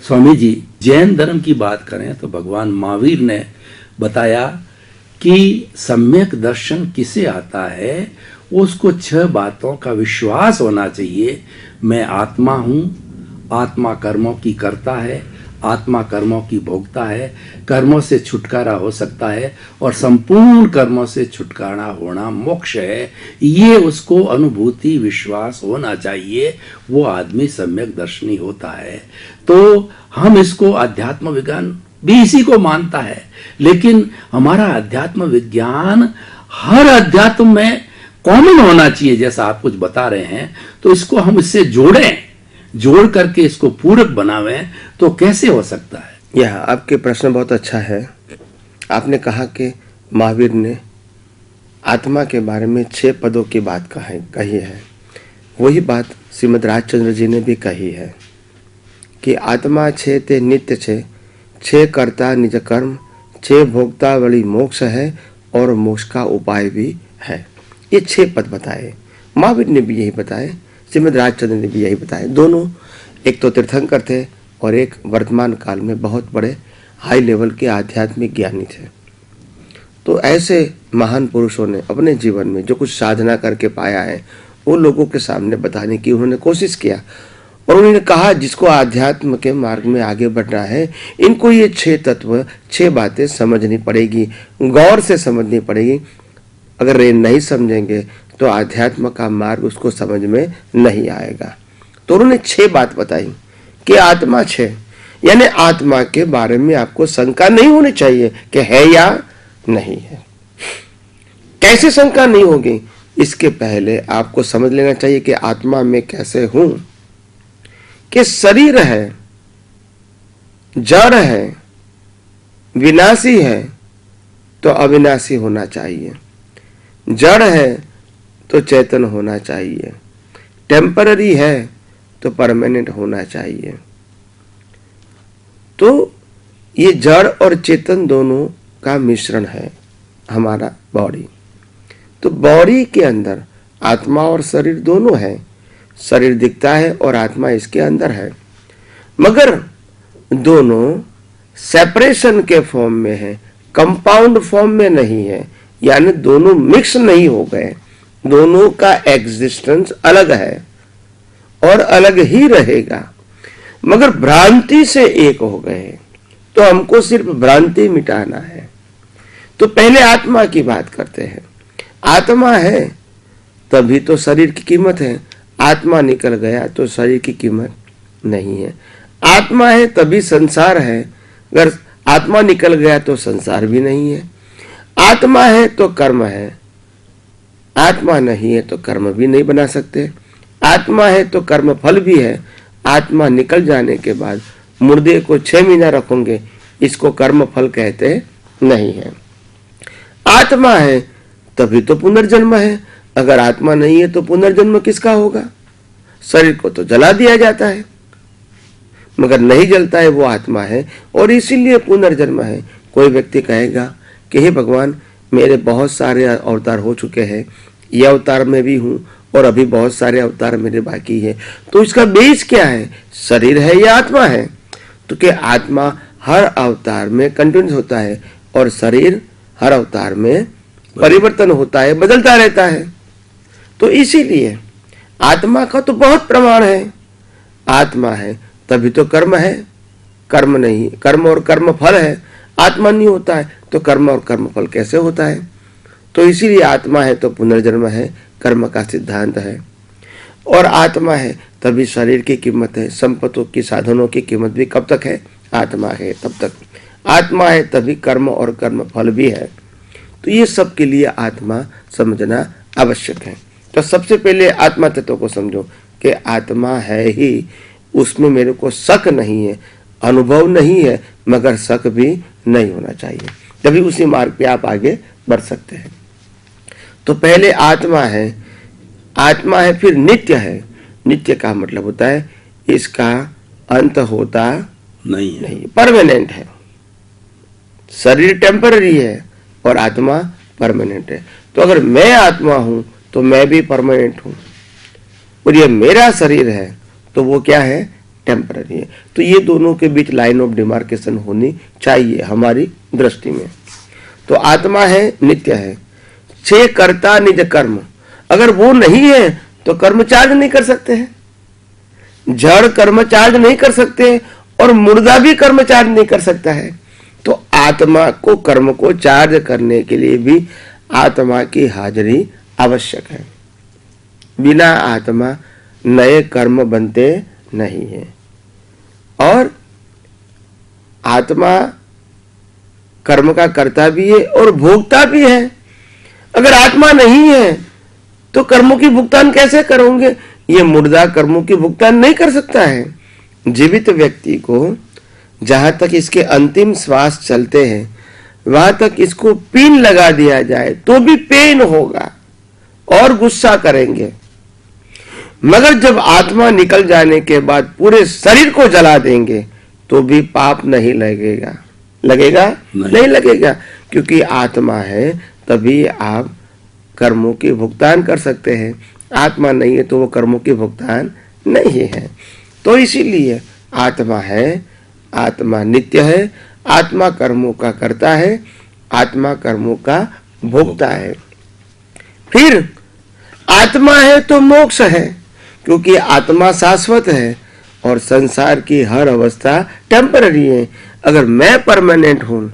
स्वामी जी, जैन धर्म की बात करें तो भगवान महावीर ने बताया कि सम्यक दर्शन किसे आता है, उसको 6 बातों का विश्वास होना चाहिए। मैं आत्मा हूँ, आत्मा कर्मों की करता है, आत्मा कर्मों की भोगता है, कर्मों से छुटकारा हो सकता है और संपूर्ण कर्मों से छुटकारा होना मोक्ष है। ये उसको अनुभूति विश्वास होना चाहिए, वो आदमी सम्यक दर्शनी होता है। तो हम इसको अध्यात्म विज्ञान भी इसी को मानता है, लेकिन हमारा अध्यात्म विज्ञान हर अध्यात्म में कॉमन होना चाहिए, जैसा आप कुछ बता रहे हैं। तो इसको हम इससे जोड़ करके इसको पूरक बनावें तो कैसे हो सकता है? यह आपके प्रश्न बहुत अच्छा है। आपने कहा कि महावीर ने आत्मा के बारे में 6 पदों की बात कही है। वही बात श्रीमद् राजचंद्र जी ने भी कही है कि आत्मा छे ते नित्य छे करता निज कर्म, छे भोक्ता वली मोक्ष है और मोक्ष का उपाय भी है। ये 6 पद बताए, महावीर ने भी यही बताए, श्रीमद् राजचंद्र ने भी यही बताए। दोनों, एक तो तीर्थंकर थे और एक वर्तमान काल में बहुत बड़े हाई लेवल के आध्यात्मिक ज्ञानी थे। तो ऐसे महान पुरुषों ने अपने जीवन में जो कुछ साधना करके पाया है वो लोगों के सामने बताने की उन्होंने कोशिश किया और उन्होंने कहा जिसको आध्यात्म के मार्ग में आगे बढ़ना है, इनको ये 6 तत्व, 6 बातें समझनी पड़ेगी, गौर से समझनी पड़ेगी। अगर ये नहीं समझेंगे तो आध्यात्म का मार्ग उसको समझ में नहीं आएगा। तो उन्होंने 6 बात बताई कि आत्मा 6, यानी आत्मा के बारे में आपको शंका नहीं होनी चाहिए कि है या नहीं है। कैसे शंका नहीं होगी? इसके पहले आपको समझ लेना चाहिए कि आत्मा में कैसे हूं, कि शरीर है, जड़ है, विनाशी है तो अविनाशी होना चाहिए, जड़ है तो चेतन होना चाहिए, टेम्पररी है तो परमानेंट होना चाहिए। तो ये जड़ और चेतन दोनों का मिश्रण है हमारा बॉडी। तो बॉडी के अंदर आत्मा और शरीर दोनों है। शरीर दिखता है और आत्मा इसके अंदर है, मगर दोनों सेपरेशन के फॉर्म में है, कंपाउंड फॉर्म में नहीं है, यानी दोनों मिक्स नहीं हो गए। दोनों का एग्जिस्टेंस अलग है और अलग ही रहेगा, मगर भ्रांति से एक हो गए। तो हमको सिर्फ भ्रांति मिटाना है। तो पहले आत्मा की बात करते हैं। आत्मा है तभी तो शरीर की कीमत है, आत्मा निकल गया तो शरीर की कीमत नहीं है। आत्मा है तभी संसार है, अगर आत्मा निकल गया तो संसार भी नहीं है। आत्मा है तो कर्म है, आत्मा नहीं है तो कर्म भी नहीं बना सकते। आत्मा है तो कर्म फल भी है। आत्मा निकल जाने के बाद मुर्दे को 6 महीना रखोगे, इसको कर्म फल कहते नहीं है। आत्मा है तभी तो पुनर्जन्म है, अगर आत्मा नहीं है तो पुनर्जन्म किसका होगा? शरीर को तो जला दिया जाता है, मगर नहीं जलता है, वो आत्मा है और इसीलिए पुनर्जन्म है। कोई व्यक्ति कहेगा कि हे भगवान, मेरे बहुत सारे अवतार हो चुके हैं, ये अवतार में भी हूँ और अभी बहुत सारे अवतार मेरे बाकी है, तो इसका बेस क्या है? शरीर है या आत्मा है? तो क्या आत्मा हर अवतार में कंटिन्यूस होता है और शरीर हर अवतार में परिवर्तन होता है, बदलता रहता है। तो इसीलिए आत्मा का तो बहुत प्रमाण है। आत्मा है तभी तो कर्म है, कर्म नहीं, कर्म और कर्म फल है, आत्मा नहीं होता है तो कर्म और कर्म फल कैसे होता है? तो इसीलिए आत्मा है तो पुनर्जन्म है, कर्म का सिद्धांत है। और आत्मा है तभी शरीर की कीमत है, संपत्तियों की, साधनों की कीमत भी कब तक है? आत्मा है तब तक। आत्मा है तभी कर्म और कर्म फल भी है। तो ये सब के लिए आत्मा समझना आवश्यक है। तो सबसे पहले आत्मा तत्व को समझो कि आत्मा है ही, उसमें मेरे को शक नहीं है, अनुभव नहीं है, मगर शक भी नहीं होना चाहिए, तभी उसी मार्ग पे आप आगे बढ़ सकते हैं। तो पहले आत्मा है, आत्मा है, फिर नित्य है। नित्य का मतलब होता है इसका अंत होता नहीं, परमानेंट है। शरीर टेम्पररी है और आत्मा परमानेंट है। तो अगर मैं आत्मा हूं तो मैं भी परमानेंट हूं, और ये मेरा शरीर है तो वो क्या है? टेम्पररी है। तो ये दोनों के बीच लाइन ऑफ डिमार्केशन होनी चाहिए हमारी दृष्टि में। तो आत्मा है, नित्य है। छे कर्ता निज कर्म, अगर वो नहीं है तो कर्म चार्ज नहीं कर सकते हैं। जड़ कर्म चार्ज नहीं कर सकते और मुर्दा भी कर्म चार्ज नहीं कर सकता है। तो आत्मा को कर्म को चार्ज करने के लिए भी आत्मा की हाजिरी आवश्यक है। बिना आत्मा नए कर्म बनते नहीं है। और आत्मा कर्म का कर्ता भी है और भोगता भी है। अगर आत्मा नहीं है तो कर्मों की भुगतान कैसे करोगे? ये मुर्दा कर्मों की भुगतान नहीं कर सकता है। जीवित व्यक्ति को जहां तक इसके अंतिम श्वास चलते हैं वहां तक इसको पिन लगा दिया जाए तो भी पेन होगा और गुस्सा करेंगे, मगर जब आत्मा निकल जाने के बाद पूरे शरीर को जला देंगे तो भी पाप नहीं लगेगा। लगेगा? नहीं लगेगा, क्योंकि आत्मा है तभी आप कर्मों की भुगतान कर सकते हैं। आत्मा नहीं है तो वो कर्मों की भुगतान नहीं है। तो इसीलिए आत्मा है, आत्मा नित्य है, आत्मा कर्मों का करता है, आत्मा कर्मों का भोगता है। फिर आत्मा है तो मोक्ष है, क्योंकि आत्मा शाश्वत है और संसार की हर अवस्था टेम्पररी है। अगर मैं परमानेंट हूं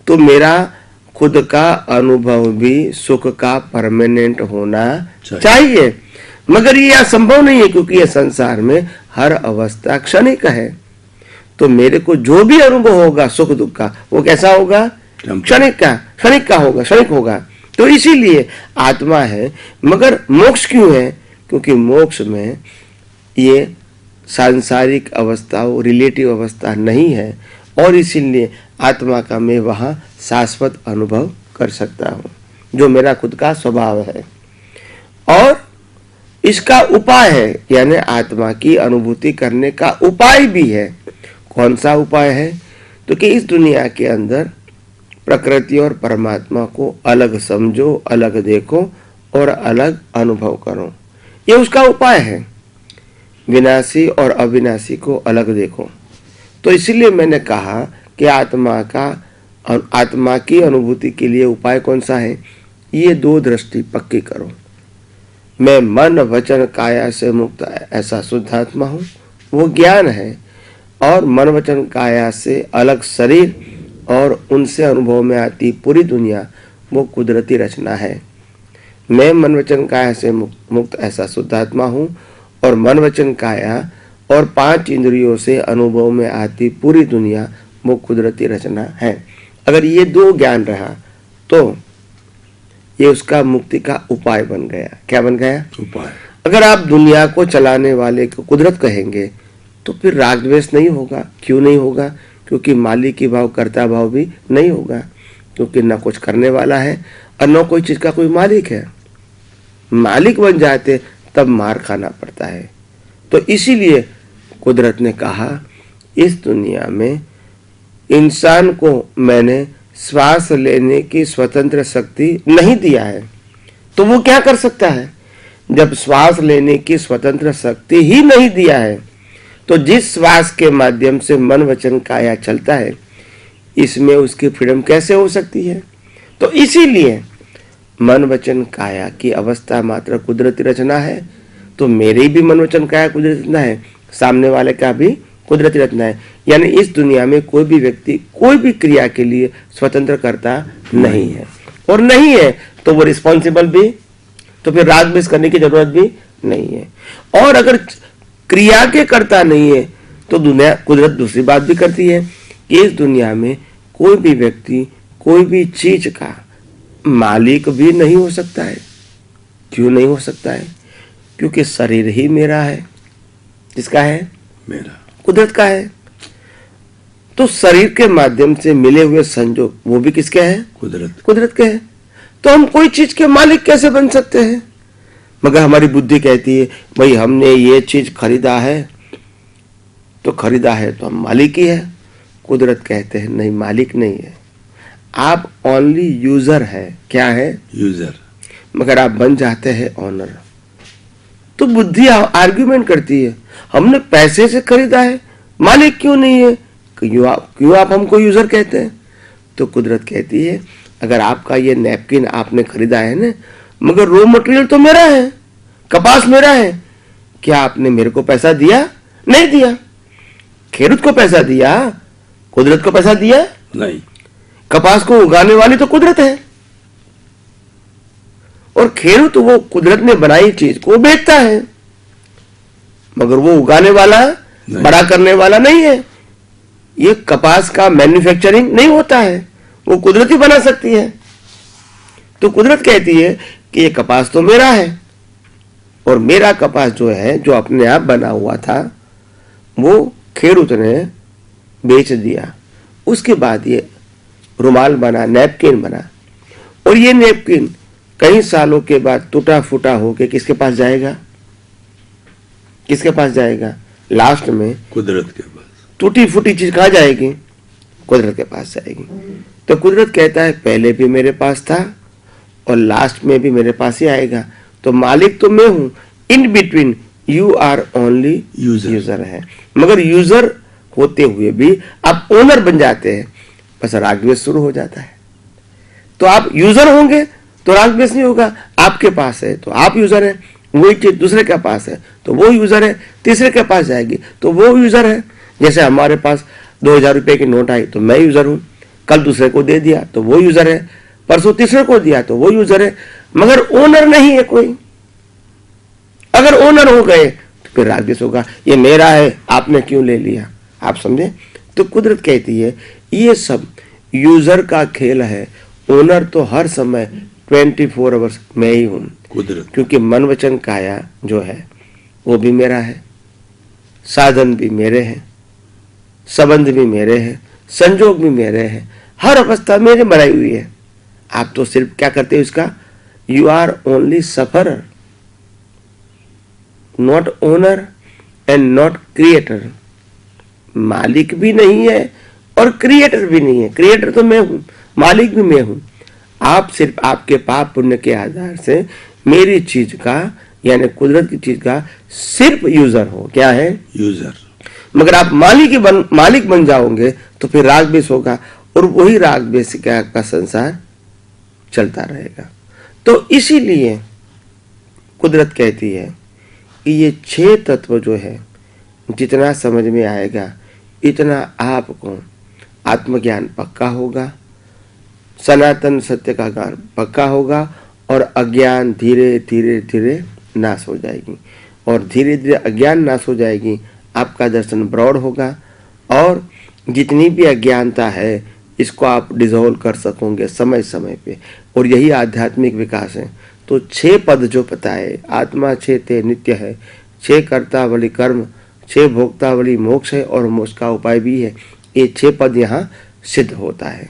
तो मेरा खुद का अनुभव भी सुख का परमानेंट होना चाहिए, मगर ये असंभव नहीं है, क्योंकि ये संसार में हर अवस्था क्षणिक है। तो मेरे को जो भी अनुभव होगा सुख दुख का, वो कैसा होगा? क्षणिक होगा। तो इसीलिए आत्मा है। मगर मोक्ष क्यों है? क्योंकि मोक्ष में ये सांसारिक अवस्था, रिलेटिव अवस्था नहीं है, और इसीलिए आत्मा का मैं वहां शाश्वत अनुभव कर सकता हूं, जो मेरा खुद का स्वभाव है। और इसका उपाय है, यानी आत्मा की अनुभूति करने का उपाय भी है। कौन सा उपाय है? तो कि इस दुनिया के अंदर प्रकृति और परमात्मा को अलग समझो, अलग देखो और अलग अनुभव करो। ये उसका उपाय है। विनाशी और अविनाशी को अलग देखो। तो इसलिए मैंने कहा कि आत्मा की अनुभूति के लिए उपाय कौन सा है? ये दो दृष्टि पक्की करो। मैं मन वचन काया से मुक्त ऐसा शुद्धात्मा हूँ, वो ज्ञान है। और मन वचन काया से अलग शरीर और उनसे अनुभव में आती पूरी दुनिया, वो कुदरती रचना है। मैं मन वचन काया से मुक्त ऐसा शुद्धात्मा हूँ, और मन वचन काया और 5 इंद्रियों से अनुभव में आती पूरी दुनिया वो कुदरती रचना है। अगर ये दो ज्ञान रहा तो ये उसका मुक्ति का उपाय बन गया। क्या बन गया? उपाय। अगर आप दुनिया को चलाने वाले को कुदरत कहेंगे तो फिर राग द्वेष नहीं होगा। क्यों नहीं होगा? क्योंकि मालिक की भाव, कर्ता भाव भी नहीं होगा, क्योंकि न कुछ करने वाला है और न कोई चीज का कोई मालिक है। मालिक बन जाते तब मार खाना पड़ता है। तो इसीलिए कुदरत ने कहा, इस दुनिया में इंसान को मैंने श्वास लेने की स्वतंत्र शक्ति नहीं दिया है, तो वो क्या कर सकता है? जब श्वास लेने की स्वतंत्र शक्ति ही नहीं दिया है, तो जिस श्वास के माध्यम से मन वचन काया चलता है, इसमें उसकी फ्रीडम कैसे हो सकती है? तो इसीलिए मन वचन काया की अवस्था मात्र कुदरती रचना है। तो मेरी भी मन वचन काया कुदरती रचना है, सामने वाले का भी कुदरती रचना है। यानी इस दुनिया में कोई भी व्यक्ति कोई भी क्रिया के लिए स्वतंत्र करता नहीं है, और नहीं है तो वो रिस्पॉन्सिबल भी, तो फिर राग द्वेष करने की जरूरत भी नहीं है। और अगर क्रिया के करता नहीं है तो दुनिया कुदरत दूसरी बात भी करती है कि इस दुनिया में कोई भी व्यक्ति कोई भी चीज का मालिक भी नहीं हो सकता है। क्यों नहीं हो सकता है? क्योंकि शरीर ही मेरा है। किसका है? मेरा, कुदरत का है। तो शरीर के माध्यम से मिले हुए संयोग वो भी किसके हैं? कुदरत के हैं। तो हम कोई चीज के मालिक कैसे बन सकते हैं? मगर हमारी बुद्धि कहती है भाई हमने ये चीज खरीदा है तो हम मालिक ही है। कुदरत कहते हैं नहीं, मालिक नहीं है, आप ओनली यूजर है। क्या है? यूजर। मगर आप बन जाते हैं ऑनर। तो बुद्धि आर्ग्यूमेंट करती है, हमने पैसे से खरीदा है, मालिक क्यों नहीं है, क्यों आप हमको यूजर कहते हैं। तो कुदरत कहती है अगर आपका ये नैपकिन आपने खरीदा है ना, मगर रॉ मटेरियल तो मेरा है, कपास मेरा है, क्या आपने मेरे को पैसा दिया? नहीं दिया। खेडूत को पैसा दिया, कुदरत को पैसा दिया नहीं। कपास को उगाने वाली तो कुदरत है, और खेडूत वो कुदरत ने बनाई चीज को बेचता है, मगर वो उगाने वाला, बड़ा करने वाला नहीं है। ये कपास का मैन्युफैक्चरिंग नहीं होता है, वो कुदरत ही बना सकती है। तो कुदरत कहती है कि ये कपास तो मेरा है, और मेरा कपास जो है, जो अपने आप बना हुआ था, वो खेडूत ने बेच दिया। उसके बाद ये रुमाल बना, नैपकिन बना, और ये नैपकिन कई सालों के बाद टूटा फूटा होके किसके पास जाएगा? किसके पास जाएगा? लास्ट में कुदरत के पास। टूटी फूटी चीज कहां जाएगी? कुदरत के पास जाएगी। तो कुदरत कहता है पहले भी मेरे पास था और लास्ट में भी मेरे पास ही आएगा। तो मालिक तो मैं हूं, in between you are only user है। मगर यूजर होते हुए भी आप ओनर बन जाते हैं, बस राग द्वेष शुरू हो जाता है। तो आप यूजर होंगे तो राग द्वेष नहीं होगा। आपके पास है तो आप यूजर है, वही चीज दूसरे के पास है तो वो यूजर है, तीसरे के पास जाएगी तो वो यूजर है। जैसे हमारे पास 2000 रुपए की नोट आई तो मैं यूजर हूं, कल दूसरे को दे दिया तो वो यूजर है, परसों तीसरे को दिया तो वो यूजर है, मगर ओनर नहीं है कोई। अगर ओनर हो गए तो फिर राग द्वेष होगा, ये मेरा है आपने क्यों ले लिया। आप समझे? तो कुदरत कहती है ये सब यूजर का खेल है, ओनर तो हर समय 24 आवर्स मैं ही हूं। कुदरत, क्योंकि मन वचन काया जो है वो भी मेरा है, साधन भी मेरे हैं, संबंध भी मेरे हैं, संजोग भी मेरे हैं, हर अवस्था मेरे बनाई हुई है। आप तो सिर्फ क्या करते हो इसका? You are only sufferer, not owner and not creator. मालिक भी नहीं है और क्रिएटर भी नहीं है। क्रिएटर तो मैं हूं, मालिक भी मैं हूं। आप सिर्फ आपके पाप पुण्य के आधार से मेरी चीज का, यानी कुदरत की चीज का सिर्फ यूजर हो। क्या है? यूजर। मगर आप मालिक बन जाओगे तो फिर राग द्वेष होगा, और वही राग द्वेष का संसार चलता रहेगा। तो इसीलिए कुदरत कहती है कि ये 6 तत्व जो है जितना समझ में आएगा इतना आपको आत्मज्ञान पक्का होगा, सनातन सत्य का ज्ञान पक्का होगा, और अज्ञान धीरे धीरे धीरे नाश हो जाएगी, और धीरे धीरे अज्ञान नाश हो जाएगी। आपका दर्शन ब्रॉड होगा, और जितनी भी अज्ञानता है इसको आप डिसॉल्व कर सकोगे समय समय पे, और यही आध्यात्मिक विकास है। तो 6 पद जो बताए, आत्मा 6 ते नित्य है, 6 कर्ता वाली कर्म, 6 भोक्ता वाली मोक्ष है, और मोक्ष का उपाय भी है। ये 6 पद यहाँ सिद्ध होता है।